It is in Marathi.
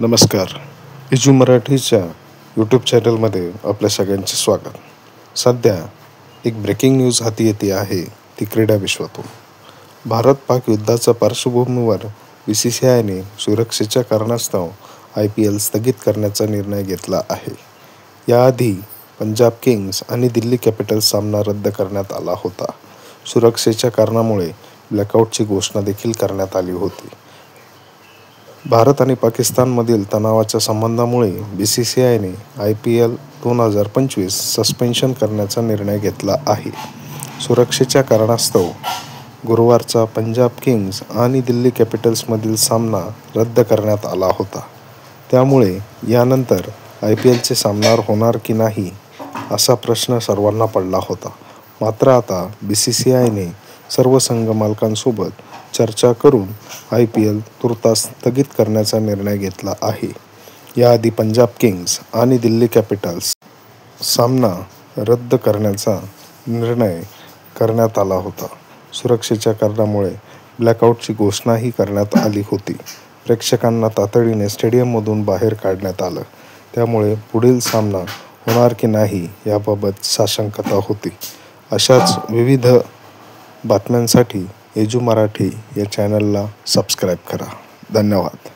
नमस्कार. इजू मराठीच्या यूट्यूब चॅनलमध्ये आपल्या सगळ्यांचे स्वागत. सध्या एक ब्रेकिंग न्यूज हाती येते आहे, ती क्रीडा विश्वातून. भारत-पाक युद्धाच्या पार्श्वभूमीवर BCCIने सुरक्षेच्या कारणास्तव IPL स्थगित करण्याचा निर्णय घेतला आहे. याआधी पंजाब किंग्स आणि दिल्ली कॅपिटल्स सामना रद्द करण्यात आला होता. सुरक्षेच्या कारणामुळे ब्लॅकआउटची घोषणा देखील करण्यात आली होती. भारत आणि पाकिस्तानमधील तणावाच्या संबंधामुळे BCCIने IPL 2025 सस्पेन्शन करण्याचा निर्णय घेतला आहे. सुरक्षेच्या कारणास्तव गुरुवारचा पंजाब किंग्स आणि दिल्ली कॅपिटल्समधील सामना रद्द करण्यात आला होता. त्यामुळे यानंतर IPLचे सामना होणार की नाही असा प्रश्न सर्वांना पडला होता. मात्र आता BCCIने सर्व संघ मालकांसोबत चर्चा करून IPL तुर्तास स्थगित करण्याचा निर्णय घेतला आहे. याआधी पंजाब किंग्स आणि दिल्ली कॅपिटल्स सामना रद्द करण्याचा निर्णय करण्यात आला होता. सुरक्षेच्या कारणामुळे ब्लॅकआउटची घोषणाही करण्यात आली होती. प्रेक्षकांना तातडीने स्टेडियममधून बाहेर काढण्यात आलं. त्यामुळे पुढील सामना होणार की नाही याबाबत साशंकता होती. अशाच विविध बातम्यांसाठी इजू मराठी या चॅनलला सबस्क्राईब करा. धन्यवाद.